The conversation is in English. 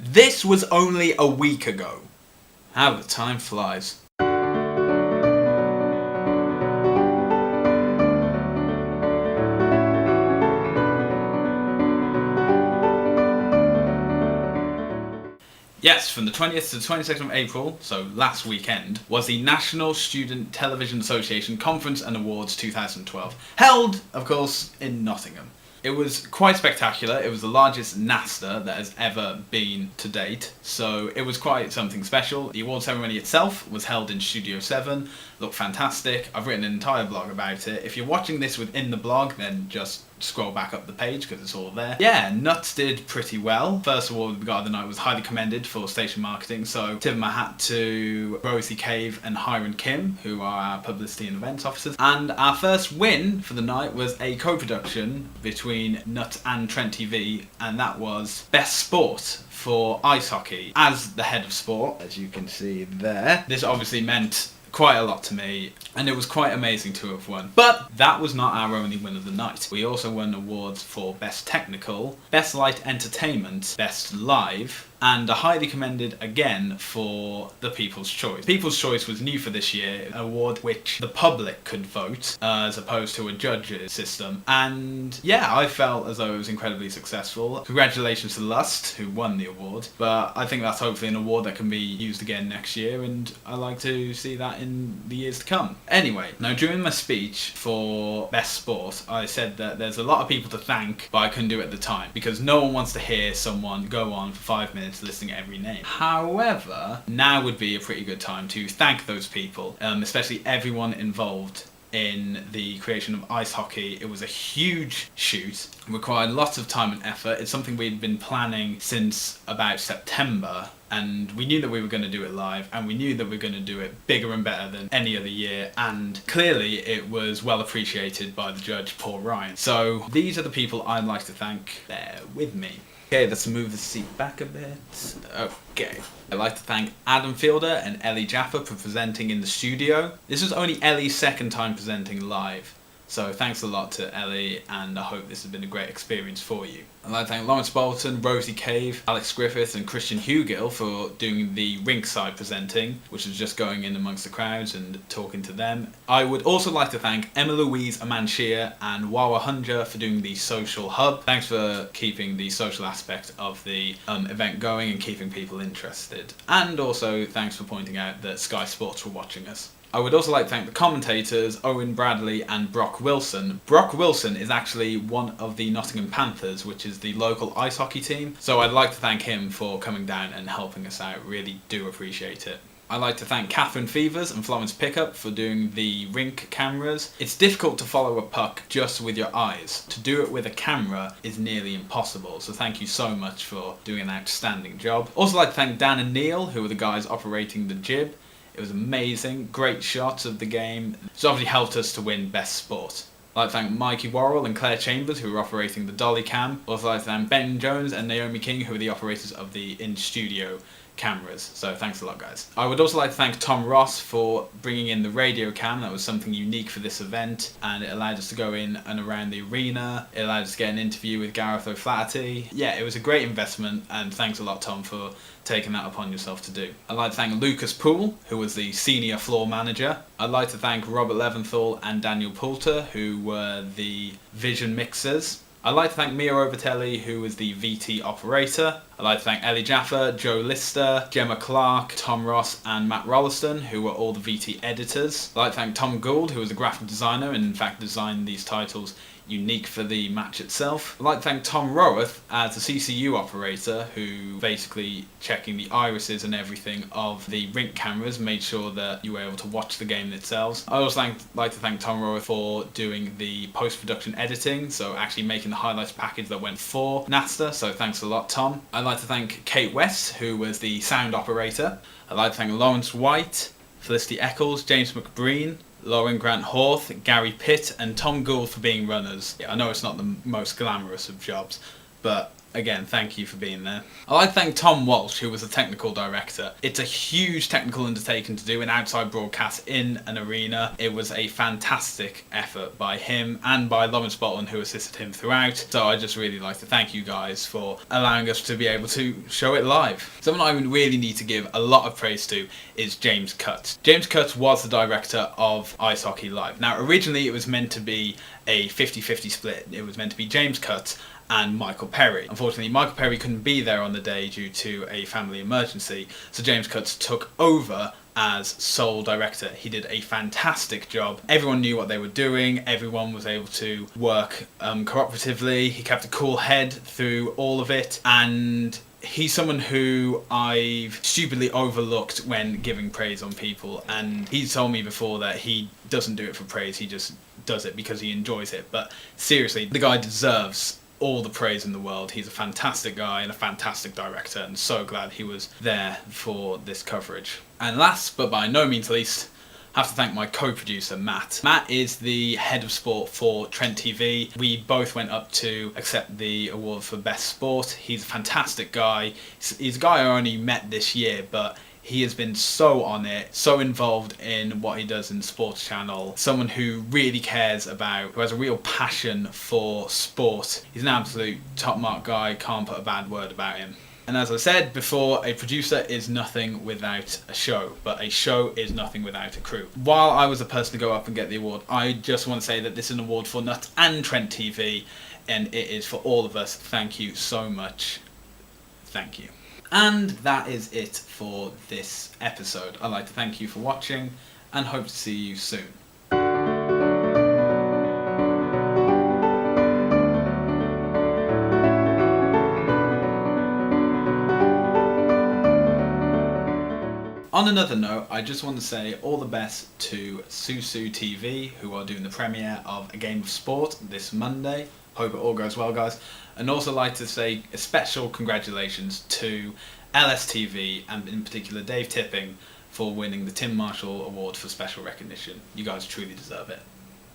This was only a week ago. How the time flies. Yes, from the 20th to the 22nd of April, so last weekend, was the National Student Television Association Conference and Awards 2012, held, of course, in Nottingham. It was quite spectacular. It was the largest NaSTA that has ever been to date, so it was quite something special. The award ceremony itself was held in Studio 7, looked fantastic. I've written an entire blog about it. If you're watching this within the blog, then just scroll back up the page because it's all there. Yeah, Nuts did pretty well. First award we got of the night was highly commended for station marketing, so tip of my hat to Varsity Cave and Hiram Kim, who are our publicity and events officers. And our first win for the night was a co-production between Nuts and Trent TV, and that was Best Sport for Ice Hockey. As the head of sport, as you can see there, this obviously meant quite a lot to me, and it was quite amazing to have won. But that was not our only win of the night. We also won awards for Best Technical, Best Light Entertainment, Best Live, and a highly commended again for the People's Choice. People's Choice was new for this year, an award which the public could vote as opposed to a judges system. And yeah, I felt as though it was incredibly successful. Congratulations to Lust, who won the award, but I think that's hopefully an award that can be used again next year, and I like to see that in the years to come. Anyway, now during my speech for Best Sport, I said that there's a lot of people to thank, but I couldn't do it at the time because no one wants to hear someone go on for 5 minutes listing every name. However, now would be a pretty good time to thank those people, especially everyone involved in the creation of ice hockey. It was a huge shoot, required lots of time and effort. It's something we'd been planning since about September, and we knew that we were going to do it live, and we knew that we were going to do it bigger and better than any other year, and clearly it was well appreciated by the judge, Paul Ryan. So these are the people I'd like to thank. They're with me. Okay, let's move the seat back a bit. Okay. I'd like to thank Adam Fielder and Ellie Jaffa for presenting in the studio. This was only Ellie's second time presenting live, so thanks a lot to Ellie, and I hope this has been a great experience for you. I'd like to thank Lawrence Bolton, Rosie Cave, Alex Griffith and Christian Hugill for doing the rinkside presenting, which was just going in amongst the crowds and talking to them. I would also like to thank Emma Louise Amanshia and Wawa Hunja for doing the social hub. Thanks for keeping the social aspect of the event going and keeping people interested. And also thanks for pointing out that Sky Sports were watching us. I would also like to thank the commentators, Owen Bradley and Brock Wilson. Brock Wilson is actually one of the Nottingham Panthers, which is the local ice hockey team, so I'd like to thank him for coming down and helping us out. Really do appreciate it. I'd like to thank Catherine Fevers and Florence Pickup for doing the rink cameras. It's difficult to follow a puck just with your eyes. To do it with a camera is nearly impossible, so thank you so much for doing an outstanding job. Also like to thank Dan and Neil, who were the guys operating the jib. It was amazing, great shots of the game. It's obviously helped us to win Best Sport. I'd like to thank Mikey Worrell and Claire Chambers, who were operating the dolly cam. Also like to thank Ben Jones and Naomi King, who were the operators of the in-studio cameras. So thanks a lot, guys. I would also like to thank Tom Ross for bringing in the radio cam. That was something unique for this event, and it allowed us to go in and around the arena. It allowed us to get an interview with Gareth O'Flaherty. Yeah, it was a great investment, and thanks a lot, Tom, for taking that upon yourself to do. I'd like to thank Lucas Poole, who was the senior floor manager. I'd like to thank Robert Leventhal and Daniel Poulter, who were the vision mixers. I'd like to thank Mia Overtelli, who was the VT operator. I'd like to thank Ellie Jaffa, Joe Lister, Gemma Clark, Tom Ross and Matt Rolliston, who were all the VT editors. I'd like to thank Tom Gould, who was a graphic designer and in fact designed these titles unique for the match itself. I'd like to thank Tom Roworth as the CCU operator, who basically checking the irises and everything of the rink cameras, made sure that you were able to watch the game itself. I also like to thank Tom Roworth for doing the post-production editing, so actually making the highlights package that went for NaSTA, so thanks a lot, Tom. I'd like to thank Kate West, who was the sound operator. I'd like to thank Lawrence White, Felicity Eccles, James McBreen, Lauren Grant Horth, Gary Pitt and Tom Gould for being runners. Yeah, I know it's not the most glamorous of jobs, but again, thank you for being there. I'd like to thank Tom Walsh, who was the technical director. It's a huge technical undertaking to do an outside broadcast in an arena. It was a fantastic effort by him and by Lawrence Bolton, who assisted him throughout. So I just really like to thank you guys for allowing us to be able to show it live. Someone I would really need to give a lot of praise to is James Cutts. James Cutts was the director of Ice Hockey Live. Now, originally it was meant to be a 50-50 split. It was meant to be James Cutts and Michael Perry. Unfortunately, Michael Perry couldn't be there on the day due to a family emergency, so James Cutts took over as sole director. He did a fantastic job. Everyone knew what they were doing. Everyone was able to work cooperatively. He kept a cool head through all of it, and he's someone who I've stupidly overlooked when giving praise on people, and he's told me before that he doesn't do it for praise, he just does it because he enjoys it. But seriously, the guy deserves all the praise in the world. He's a fantastic guy and a fantastic director, and so glad he was there for this coverage. And last but by no means least, I have to thank my co-producer Matt. Matt is the head of sport for Trent TV. We both went up to accept the award for best sport. He's a fantastic guy. He's a guy I only met this year, but he has been so on it, so involved in what he does in the Sports Channel. Someone who really cares about, who has a real passion for sport. He's an absolute top mark guy, can't put a bad word about him. And as I said before, a producer is nothing without a show, but a show is nothing without a crew. While I was the person to go up and get the award, I just want to say that this is an award for Nuts and Trent TV, and it is for all of us. Thank you so much. Thank you. And that is it for this episode. I'd like to thank you for watching and hope to see you soon. On another note, I just want to say all the best to Susu TV, who are doing the premiere of A Game of Sport this Monday. Hope it all goes well, guys. And also like to say a special congratulations to LSTV and in particular Dave Tipping for winning the Tim Marshall Award for Special Recognition. You guys truly deserve it.